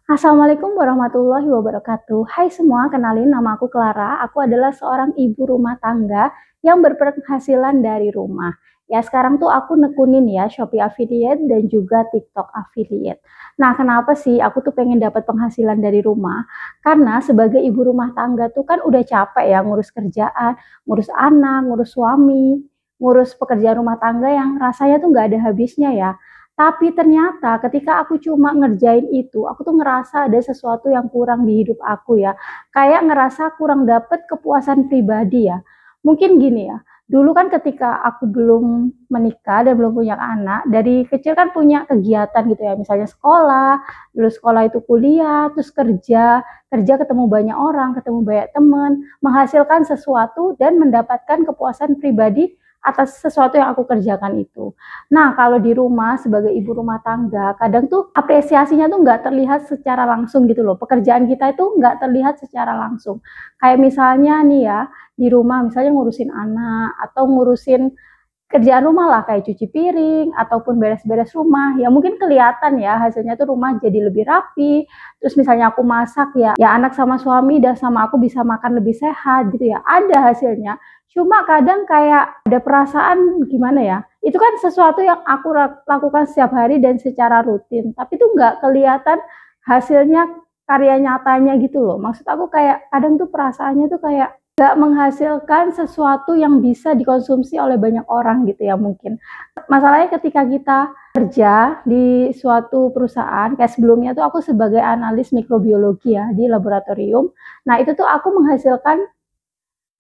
Assalamualaikum warahmatullahi wabarakatuh. Hai semua, kenalin nama aku Clara. Aku adalah seorang ibu rumah tangga yang berpenghasilan dari rumah. Ya sekarang tuh aku nekunin ya Shopee Affiliate dan juga TikTok Affiliate. Nah kenapa sih aku tuh pengen dapat penghasilan dari rumah? Karena sebagai ibu rumah tangga tuh kan udah capek ya ngurus kerjaan, ngurus anak, ngurus suami, ngurus pekerjaan rumah tangga yang rasanya tuh nggak ada habisnya ya. Tapi ternyata ketika aku cuma ngerjain itu, aku tuh ngerasa ada sesuatu yang kurang di hidup aku ya. Kayak ngerasa kurang dapet kepuasan pribadi ya. Mungkin gini ya, dulu kan ketika aku belum menikah dan belum punya anak, dari kecil kan punya kegiatan gitu ya, misalnya sekolah, dulu sekolah itu kuliah, terus kerja, kerja ketemu banyak orang, ketemu banyak teman, menghasilkan sesuatu dan mendapatkan kepuasan pribadi atas sesuatu yang aku kerjakan itu. Nah, kalau di rumah sebagai ibu rumah tangga, kadang tuh apresiasinya tuh nggak terlihat secara langsung gitu loh. Pekerjaan kita itu nggak terlihat secara langsung. Kayak misalnya nih ya, di rumah misalnya ngurusin anak atau ngurusin kerjaan rumah lah kayak cuci piring ataupun beres-beres rumah ya mungkin kelihatan ya hasilnya tuh rumah jadi lebih rapi, terus misalnya aku masak ya anak sama suami dan sama aku bisa makan lebih sehat gitu ya, ada hasilnya. Cuma kadang kayak ada perasaan gimana ya, itu kan sesuatu yang aku lakukan setiap hari dan secara rutin tapi tuh nggak kelihatan hasilnya, karya nyatanya gitu loh. Maksud aku kayak kadang tuh perasaannya tuh kayak nggak menghasilkan sesuatu yang bisa dikonsumsi oleh banyak orang gitu ya mungkin. Masalahnya ketika kita kerja di suatu perusahaan, kayak sebelumnya tuh aku sebagai analis mikrobiologi ya di laboratorium. Nah itu tuh aku menghasilkan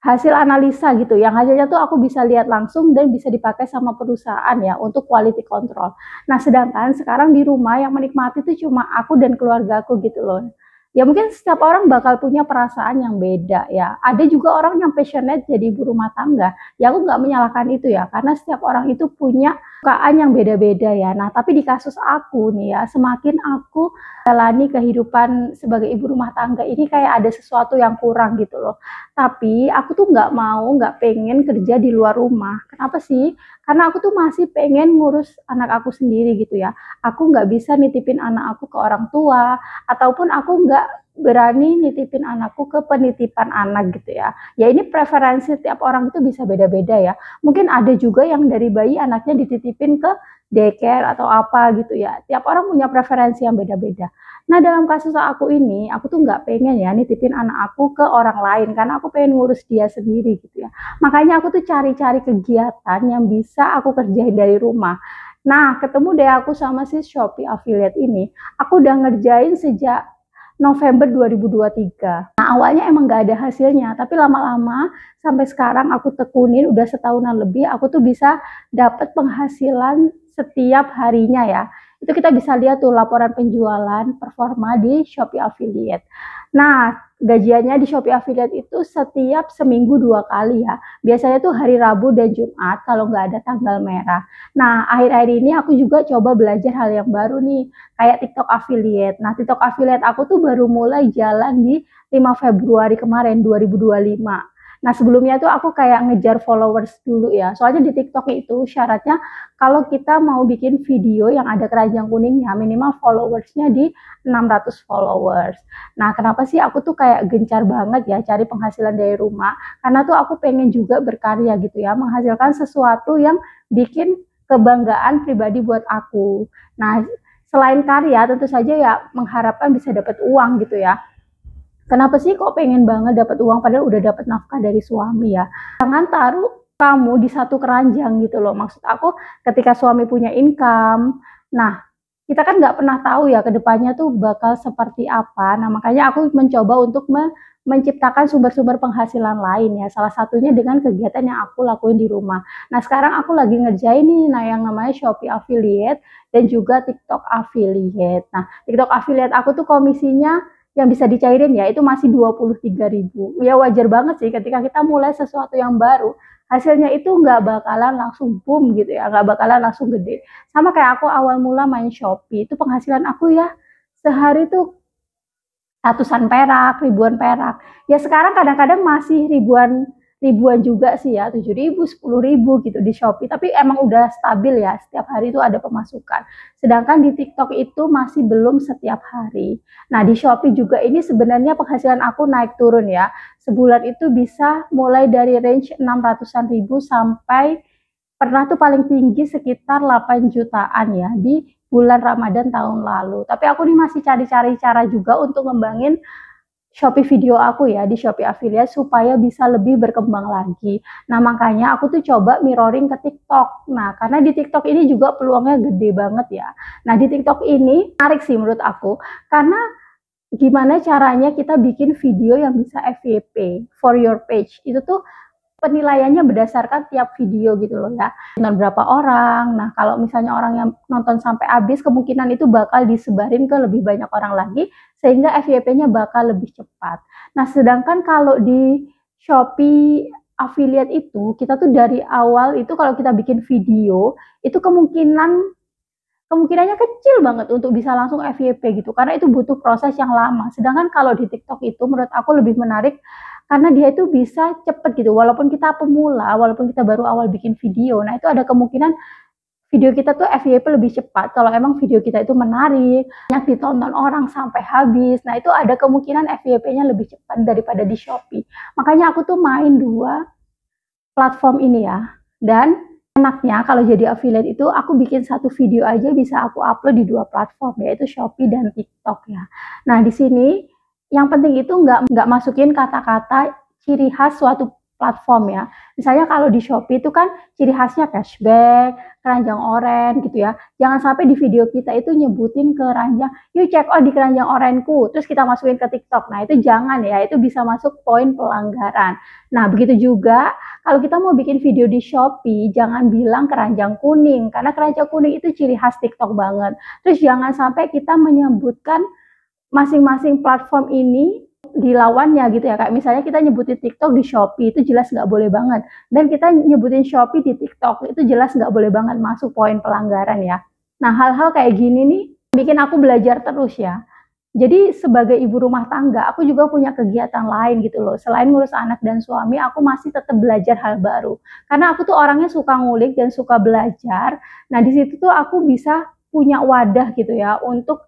hasil analisa gitu, yang hasilnya tuh aku bisa lihat langsung dan bisa dipakai sama perusahaan ya untuk quality control. Nah sedangkan sekarang di rumah yang menikmati tuh cuma aku dan keluarga aku gitu loh. Ya mungkin setiap orang bakal punya perasaan yang beda ya. Ada juga orang yang passionate jadi ibu rumah tangga. Ya aku nggak menyalahkan itu ya, karena setiap orang itu punya sukaan yang beda-beda ya. Nah tapi di kasus aku nih ya, semakin aku jalani kehidupan sebagai ibu rumah tangga ini kayak ada sesuatu yang kurang gitu loh. Tapi aku tuh nggak mau, nggak pengen kerja di luar rumah. Kenapa sih? Karena aku tuh masih pengen ngurus anak aku sendiri gitu ya. Aku nggak bisa nitipin anak aku ke orang tua, ataupun aku nggak berani nitipin anakku ke penitipan anak gitu ya. Ya ini preferensi tiap orang itu bisa beda-beda ya. Mungkin ada juga yang dari bayi anaknya dititipin ke daycare atau apa gitu ya. Tiap orang punya preferensi yang beda-beda. Nah dalam kasus aku ini, aku tuh nggak pengen ya nitipin anak aku ke orang lain karena aku pengen ngurus dia sendiri gitu ya. Makanya aku tuh cari-cari kegiatan yang bisa aku kerjain dari rumah. Nah, ketemu deh aku sama si Shopee Affiliate ini. Aku udah ngerjain sejak November 2023. Nah, awalnya emang gak ada hasilnya, tapi lama-lama sampai sekarang aku tekunin udah setahunan lebih, aku tuh bisa dapat penghasilan setiap harinya ya. Itu kita bisa lihat tuh laporan penjualan performa di Shopee Affiliate. Nah, gajiannya di Shopee Affiliate itu setiap seminggu 2 kali ya. Biasanya tuh hari Rabu dan Jumat kalau nggak ada tanggal merah. Nah, akhir-akhir ini aku juga coba belajar hal yang baru nih, kayak TikTok Affiliate. Nah, TikTok Affiliate aku tuh baru mulai jalan di 5 Februari kemarin 2025. Nah, sebelumnya tuh aku kayak ngejar followers dulu ya. Soalnya di TikTok itu syaratnya kalau kita mau bikin video yang ada keranjang kuningnya, minimal followersnya di 600 followers. Nah, kenapa sih aku tuh kayak gencar banget ya cari penghasilan dari rumah? Karena tuh aku pengen juga berkarya gitu ya, menghasilkan sesuatu yang bikin kebanggaan pribadi buat aku. Nah, selain karya tentu saja ya mengharapkan bisa dapat uang gitu ya. Kenapa sih kok pengen banget dapat uang padahal udah dapat nafkah dari suami ya? Jangan taruh kamu di satu keranjang gitu loh. Maksud aku ketika suami punya income, nah kita kan nggak pernah tahu ya kedepannya tuh bakal seperti apa. Nah makanya aku mencoba untuk menciptakan sumber-sumber penghasilan lain ya. Salah satunya dengan kegiatan yang aku lakuin di rumah. Nah sekarang aku lagi ngerjain nih, nah yang namanya Shopee Affiliate dan juga TikTok Affiliate. Nah TikTok Affiliate aku tuh komisinya yang bisa dicairin ya itu masih 23.000. Ya wajar banget sih ketika kita mulai sesuatu yang baru, hasilnya itu nggak bakalan langsung boom gitu ya, nggak bakalan langsung gede. Sama kayak aku awal mula main Shopee, itu penghasilan aku ya sehari tuh ratusan perak, ribuan perak. Ya sekarang kadang-kadang masih ribuan juga sih ya, 7.000, 10.000 gitu di Shopee. Tapi emang udah stabil ya, setiap hari itu ada pemasukan. Sedangkan di TikTok itu masih belum setiap hari. Nah di Shopee juga ini sebenarnya penghasilan aku naik turun ya. Sebulan itu bisa mulai dari range 600-an ribu sampai pernah tuh paling tinggi sekitar 8 jutaan ya di bulan Ramadan tahun lalu. Tapi aku nih masih cari-cari cara juga untuk ngembangin Shopee video aku ya di Shopee Affiliate supaya bisa lebih berkembang lagi. Nah makanya aku tuh coba mirroring ke TikTok. Nah karena di TikTok ini juga peluangnya gede banget ya. Nah di TikTok ini menarik sih menurut aku karena gimana caranya kita bikin video yang bisa FYP for your page. Itu tuh penilaiannya berdasarkan tiap video gitu loh ya. Nonton berapa orang. Nah, kalau misalnya orang yang nonton sampai habis, kemungkinan itu bakal disebarin ke lebih banyak orang lagi sehingga FYP-nya bakal lebih cepat. Nah, sedangkan kalau di Shopee Affiliate itu, kita tuh dari awal itu kalau kita bikin video, itu kemungkinannya kecil banget untuk bisa langsung FYP gitu karena itu butuh proses yang lama. Sedangkan kalau di TikTok itu menurut aku lebih menarik karena dia itu bisa cepet gitu walaupun kita pemula, walaupun kita baru awal bikin video. Nah, itu ada kemungkinan video kita tuh FYP lebih cepat kalau emang video kita itu menarik, banyak ditonton orang sampai habis. Nah, itu ada kemungkinan FYP-nya lebih cepat daripada di Shopee. Makanya aku tuh main dua platform ini ya. Dan enaknya kalau jadi affiliate itu aku bikin satu video aja bisa aku upload di dua platform yaitu Shopee dan TikTok ya. Nah di sini yang penting itu nggak masukin kata-kata ciri khas suatu platform ya. Misalnya kalau di Shopee itu kan ciri khasnya cashback, keranjang oranye gitu ya. Jangan sampai di video kita itu nyebutin keranjang, yuk check out di keranjang orenku, terus kita masukin ke TikTok. Nah itu jangan ya, itu bisa masuk poin pelanggaran. Nah begitu juga kalau kita mau bikin video di Shopee, jangan bilang keranjang kuning, karena keranjang kuning itu ciri khas TikTok banget. Terus jangan sampai kita menyebutkan masing-masing platform ini di lawannya gitu ya, kayak misalnya kita nyebutin TikTok di Shopee itu jelas nggak boleh banget, dan kita nyebutin Shopee di TikTok itu jelas nggak boleh banget, masuk poin pelanggaran ya. Nah hal-hal kayak gini nih bikin aku belajar terus ya. Jadi sebagai ibu rumah tangga aku juga punya kegiatan lain gitu loh, selain ngurus anak dan suami aku masih tetap belajar hal baru karena aku tuh orangnya suka ngulik dan suka belajar. Nah di situ tuh aku bisa punya wadah gitu ya untuk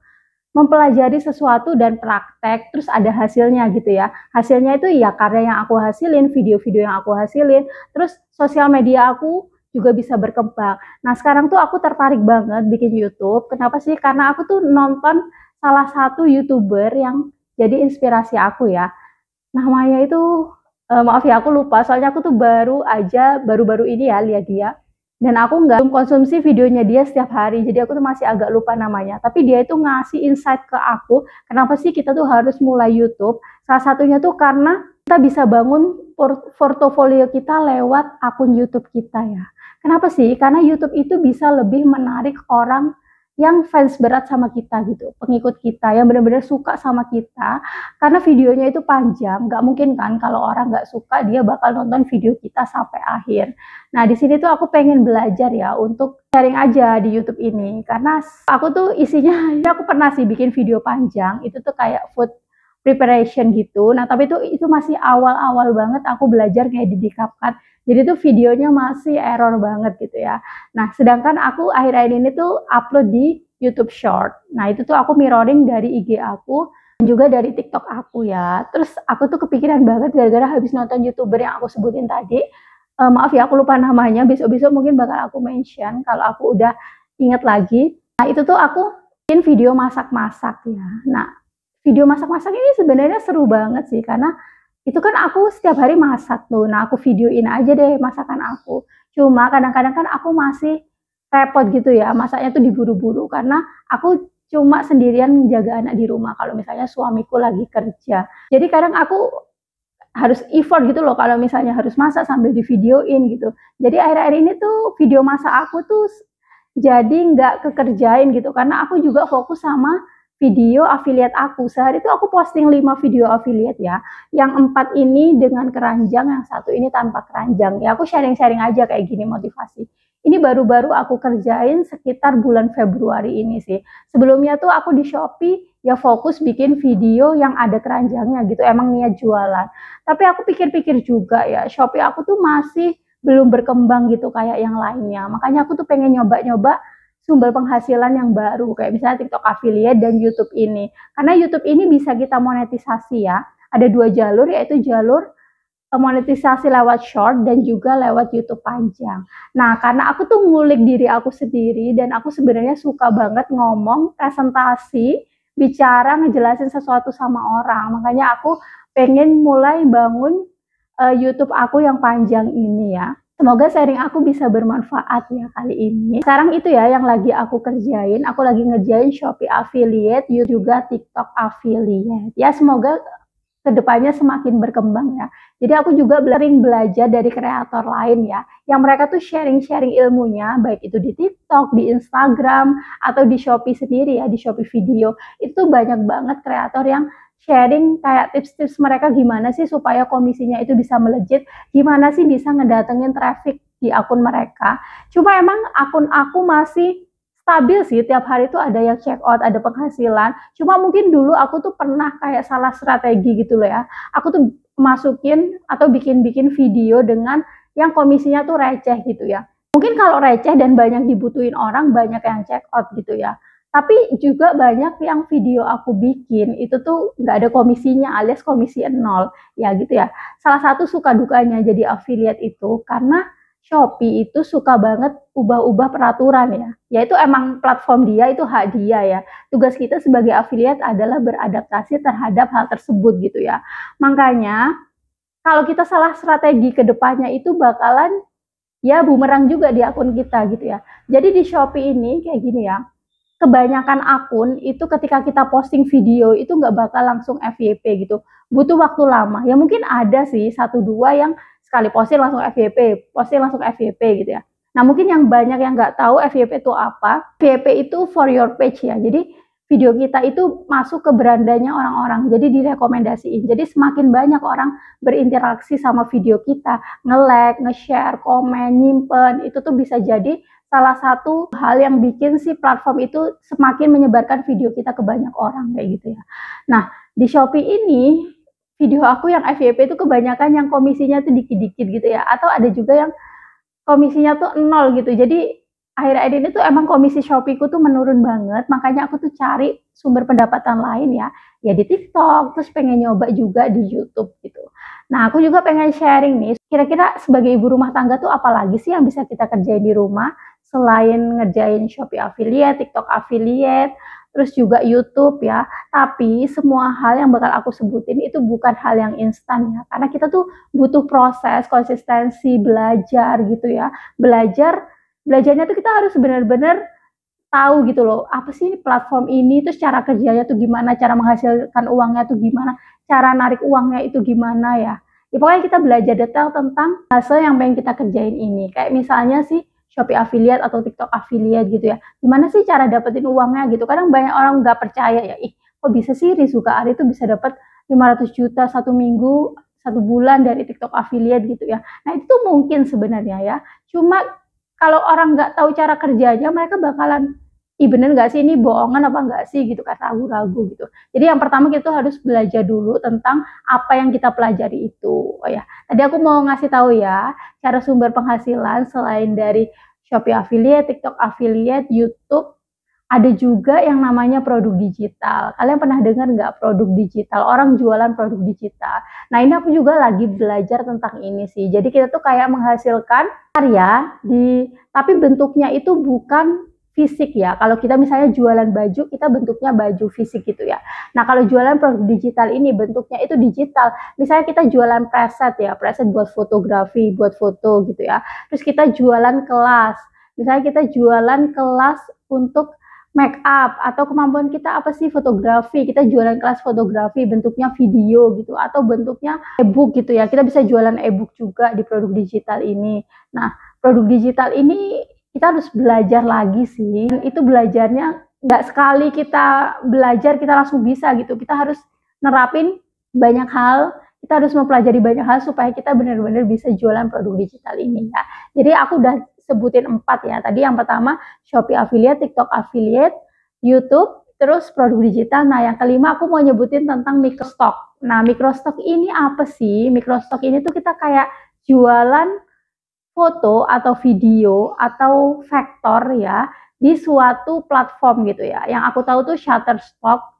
mempelajari sesuatu dan praktek, terus ada hasilnya gitu ya. Hasilnya itu ya karya yang aku hasilin, video-video yang aku hasilin, terus sosial media aku juga bisa berkembang. Nah sekarang tuh aku tertarik banget bikin YouTube. Kenapa sih? Karena aku tuh nonton salah satu YouTuber yang jadi inspirasi aku ya. Namanya itu, maaf ya aku lupa, soalnya aku tuh baru-baru ini ya lihat dia. Dan aku nggak konsumsi videonya dia setiap hari, jadi aku tuh masih agak lupa namanya. Tapi dia itu ngasih insight ke aku, kenapa sih kita tuh harus mulai YouTube. Salah satunya tuh karena kita bisa bangun portofolio kita lewat akun YouTube kita ya. Kenapa sih? Karena YouTube itu bisa lebih menarik orang yang fans berat sama kita gitu, pengikut kita yang benar-benar suka sama kita, karena videonya itu panjang. Nggak mungkin kan kalau orang nggak suka dia bakal nonton video kita sampai akhir. Nah di sini tuh aku pengen belajar ya untuk sharing aja di YouTube ini, karena aku tuh isinya aku pernah sih bikin video panjang itu tuh kayak food preparation gitu. Nah tapi itu masih awal-awal banget aku belajar kayak di CapCut. Jadi tuh videonya masih error banget gitu ya. Nah, sedangkan aku akhir-akhir ini tuh upload di YouTube Short. Nah, itu tuh aku mirroring dari IG aku dan juga dari TikTok aku ya. Terus aku tuh kepikiran banget gara-gara habis nonton YouTuber yang aku sebutin tadi. Maaf ya, aku lupa namanya. Besok-besok mungkin bakal aku mention kalau aku udah inget lagi. Nah, itu tuh aku bikin video masak-masak ya. Nah, video masak-masak ini sebenarnya seru banget sih karena itu kan aku setiap hari masak tuh. Nah, aku videoin aja deh masakan aku. Cuma kadang-kadang kan aku masih repot gitu ya, masaknya tuh diburu-buru karena aku cuma sendirian menjaga anak di rumah kalau misalnya suamiku lagi kerja. Jadi kadang aku harus effort gitu loh kalau misalnya harus masak sambil divideoin gitu. Jadi akhir-akhir ini tuh video masak aku tuh jadi nggak kekerjain gitu karena aku juga fokus sama video affiliate aku. Sehari itu aku posting 5 video affiliate ya. Yang 4 ini dengan keranjang, yang 1 ini tanpa keranjang. Ya aku sharing-sharing aja kayak gini motivasi. Ini baru-baru aku kerjain sekitar bulan Februari ini sih. Sebelumnya tuh aku di Shopee ya fokus bikin video yang ada keranjangnya gitu. Emang niat jualan. Tapi aku pikir-pikir juga ya, Shopee aku tuh masih belum berkembang gitu kayak yang lainnya. Makanya aku tuh pengen nyoba-nyoba sumber penghasilan yang baru, kayak misalnya TikTok affiliate dan YouTube ini. Karena YouTube ini bisa kita monetisasi ya. Ada dua jalur, yaitu jalur monetisasi lewat short dan juga lewat YouTube panjang. Nah, karena aku tuh ngulik diri aku sendiri dan aku sebenarnya suka banget ngomong, presentasi, bicara, ngejelasin sesuatu sama orang. Makanya aku pengen mulai bangun YouTube aku yang panjang ini ya. Semoga sharing aku bisa bermanfaat ya kali ini. Sekarang itu ya yang lagi aku kerjain. Aku lagi ngerjain Shopee affiliate, juga TikTok affiliate. Ya semoga kedepannya semakin berkembang ya. Jadi aku juga sering belajar dari kreator lain ya, yang mereka tuh sharing-sharing ilmunya, baik itu di TikTok, di Instagram, atau di Shopee sendiri ya, di Shopee video. Itu banyak banget kreator yang sharing kayak tips-tips mereka gimana sih supaya komisinya itu bisa melejit, gimana sih bisa ngedatengin traffic di akun mereka. Cuma emang akun aku masih stabil sih, tiap hari tuh ada yang check out, ada penghasilan. Cuma mungkin dulu aku tuh pernah kayak salah strategi gitu loh ya. Aku tuh masukin atau bikin-bikin video dengan yang komisinya tuh receh gitu ya. Mungkin kalau receh dan banyak dibutuhin orang, banyak yang check out gitu ya. Tapi juga banyak yang video aku bikin itu tuh nggak ada komisinya, alias komisi nol ya gitu ya. Salah satu suka dukanya jadi affiliate itu karena Shopee itu suka banget ubah-ubah peraturan ya. Yaitu emang platform dia, itu hak dia ya. Tugas kita sebagai affiliate adalah beradaptasi terhadap hal tersebut gitu ya. Makanya kalau kita salah strategi ke depannya itu bakalan ya bumerang juga di akun kita gitu ya. Jadi di Shopee ini kayak gini ya. Kebanyakan akun itu ketika kita posting video itu nggak bakal langsung FYP gitu. Butuh waktu lama. Ya mungkin ada sih satu dua yang sekali posting langsung FYP, posting langsung FYP gitu ya. Nah mungkin yang banyak yang nggak tahu FYP itu apa. FYP itu for your page ya. Jadi video kita itu masuk ke berandanya orang-orang. Jadi direkomendasiin. Jadi semakin banyak orang berinteraksi sama video kita, nge-like, nge-share, komen, nyimpen, itu tuh bisa jadi salah satu hal yang bikin si platform itu semakin menyebarkan video kita ke banyak orang kayak gitu ya. Nah, di Shopee ini video aku yang FYP itu kebanyakan yang komisinya tuh dikit-dikit gitu ya, atau ada juga yang komisinya tuh nol gitu. Jadi akhir-akhir ini tuh emang komisi Shopee-ku tuh menurun banget, makanya aku tuh cari sumber pendapatan lain ya di TikTok, terus pengen nyoba juga di YouTube gitu. Nah, aku juga pengen sharing nih, kira-kira sebagai ibu rumah tangga tuh apalagi sih yang bisa kita kerjain di rumah selain ngerjain Shopee affiliate, TikTok affiliate, terus juga YouTube ya. Tapi semua hal yang bakal aku sebutin itu bukan hal yang instan ya, karena kita tuh butuh proses, konsistensi, belajar gitu ya. Belajarnya tuh kita harus benar-benar tahu gitu loh, apa sih platform ini, terus cara kerjanya tuh gimana, cara menghasilkan uangnya tuh gimana, cara narik uangnya itu gimana ya. Ya pokoknya kita belajar detail tentang hasil yang pengen kita kerjain ini. Kayak misalnya sih Shopee affiliate atau TikTok affiliate gitu ya. Gimana sih cara dapetin uangnya gitu. Kadang banyak orang nggak percaya ya, kok bisa sih Rizuka Ari itu bisa dapat 500 juta satu minggu, satu bulan dari TikTok affiliate gitu ya. Nah itu tuh mungkin sebenarnya ya. Cuma kalau orang nggak tahu cara kerjanya, mereka bakalan bener nggak sih ini bohongan apa nggak sih gitu kan, ragu-ragu gitu. Jadi yang pertama kita harus belajar dulu tentang apa yang kita pelajari itu. Oh ya, tadi aku mau ngasih tahu ya cara sumber penghasilan selain dari Shopee affiliate, TikTok affiliate, YouTube, ada juga yang namanya produk digital. Kalian pernah dengar nggak produk digital? Orang jualan produk digital. Nah ini aku juga lagi belajar tentang ini sih. Jadi kita tuh kayak menghasilkan karya tapi bentuknya itu bukan fisik ya. Kalau kita misalnya jualan baju, kita bentuknya baju fisik gitu ya. Nah kalau jualan produk digital ini bentuknya itu digital. Misalnya kita jualan preset ya, preset buat fotografi, buat foto gitu ya. Terus kita jualan kelas. Misalnya kita jualan kelas untuk make up, atau kemampuan kita apa sih fotografi, kita jualan kelas fotografi bentuknya video gitu, atau bentuknya e-book gitu ya. Kita bisa jualan e-book juga di produk digital ini. Nah produk digital ini kita harus belajar lagi sih. Itu belajarnya nggak sekali kita belajar kita langsung bisa gitu. Kita harus nerapin banyak hal, kita harus mempelajari banyak hal supaya kita benar-benar bisa jualan produk digital ini ya. Jadi aku udah sebutin 4 ya. Tadi yang pertama Shopee affiliate, TikTok affiliate, YouTube, terus produk digital. Nah, yang kelima aku mau nyebutin tentang microstock. Nah, microstock ini apa sih? Microstock ini tuh kita kayak jualan foto atau video atau vektor ya di suatu platform gitu ya. Yang aku tahu tuh Shutterstock.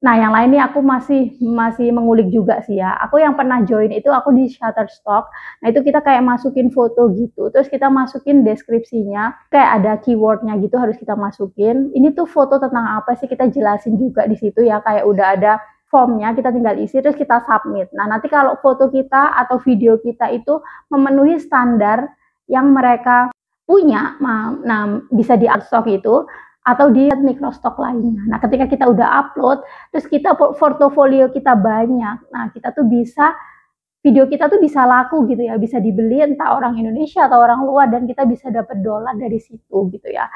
Nah, yang lain ini aku masih mengulik juga sih ya. Aku yang pernah join itu aku di Shutterstock. Nah, itu kita kayak masukin foto gitu. Terus kita masukin deskripsinya, kayak ada keywordnya gitu harus kita masukin. Ini tuh foto tentang apa sih, kita jelasin juga di situ ya. Kayak udah ada formnya, kita tinggal isi terus kita submit. Nah, nanti kalau foto kita atau video kita itu memenuhi standar yang mereka punya, nah bisa di Upstock itu atau di microstock lainnya. Nah, ketika kita udah upload, terus kita portofolio kita banyak, nah kita tuh bisa, video kita tuh bisa laku gitu ya, bisa dibeli entah orang Indonesia atau orang luar, dan kita bisa dapat dolar dari situ gitu ya.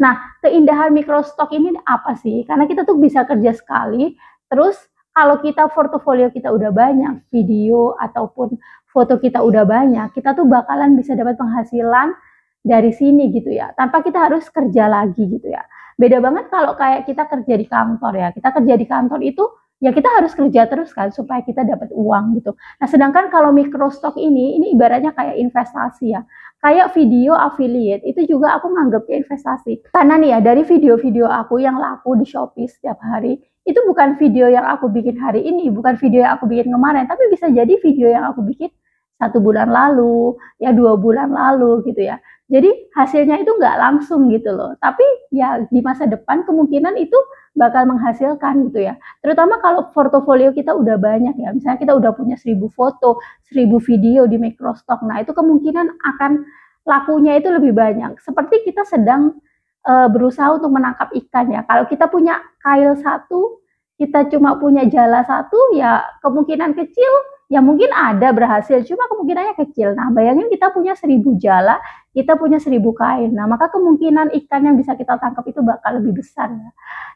Nah, keindahan microstock ini apa sih? Karena kita tuh bisa kerja sekali, terus kalau kita portofolio kita udah banyak, video ataupun foto kita udah banyak, kita tuh bakalan bisa dapat penghasilan dari sini gitu ya, tanpa kita harus kerja lagi gitu ya. Beda banget kalau kayak kita kerja di kantor ya. Kita kerja di kantor itu ya kita harus kerja terus kan supaya kita dapat uang gitu. Nah, sedangkan kalau microstock ini ibaratnya kayak investasi ya. Kayak video affiliate itu juga aku nganggapnya investasi. Karena nih ya, dari video-video aku yang laku di Shopee setiap hari, itu bukan video yang aku bikin hari ini, bukan video yang aku bikin kemarin, tapi bisa jadi video yang aku bikin 1 bulan lalu, ya 2 bulan lalu gitu ya. Jadi hasilnya itu nggak langsung gitu loh, tapi ya di masa depan kemungkinan itu bakal menghasilkan gitu ya. Terutama kalau portofolio kita udah banyak ya, misalnya kita udah punya 1000 foto, 1000 video di microstock, nah itu kemungkinan akan lakunya itu lebih banyak. Seperti kita sedang berusaha untuk menangkap ikan ya. Kalau kita punya kail satu, kita cuma punya jala satu, ya kemungkinan kecil ya mungkin ada berhasil, cuma kemungkinannya kecil. Nah, bayangin kita punya 1000 jala, kita punya 1000 kain. Nah, maka kemungkinan ikan yang bisa kita tangkap itu bakal lebih besar ya.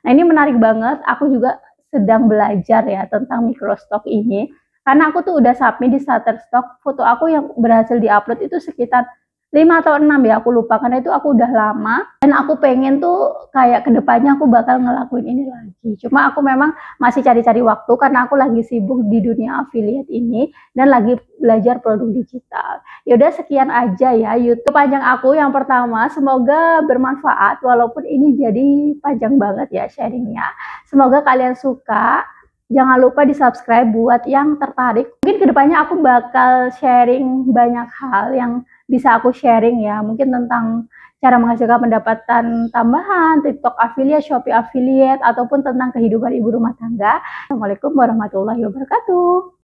Nah, ini menarik banget. Aku juga sedang belajar ya tentang microstock ini. Karena aku tuh udah submit di Shutterstock, foto aku yang berhasil diupload itu sekitar 5 atau 6 ya, aku lupa, karena itu aku udah lama dan aku pengen tuh kayak kedepannya aku bakal ngelakuin ini lagi. Cuma aku memang masih cari-cari waktu karena aku lagi sibuk di dunia affiliate ini dan lagi belajar produk digital. Yaudah, sekian aja ya YouTube panjang aku yang pertama. Semoga bermanfaat walaupun ini jadi panjang banget ya sharingnya. Semoga kalian suka. Jangan lupa di subscribe buat yang tertarik. Mungkin kedepannya aku bakal sharing banyak hal yang bisa aku sharing ya, mungkin tentang cara menghasilkan pendapatan tambahan, TikTok affiliate, Shopee affiliate, ataupun tentang kehidupan ibu rumah tangga. Assalamualaikum warahmatullahi wabarakatuh.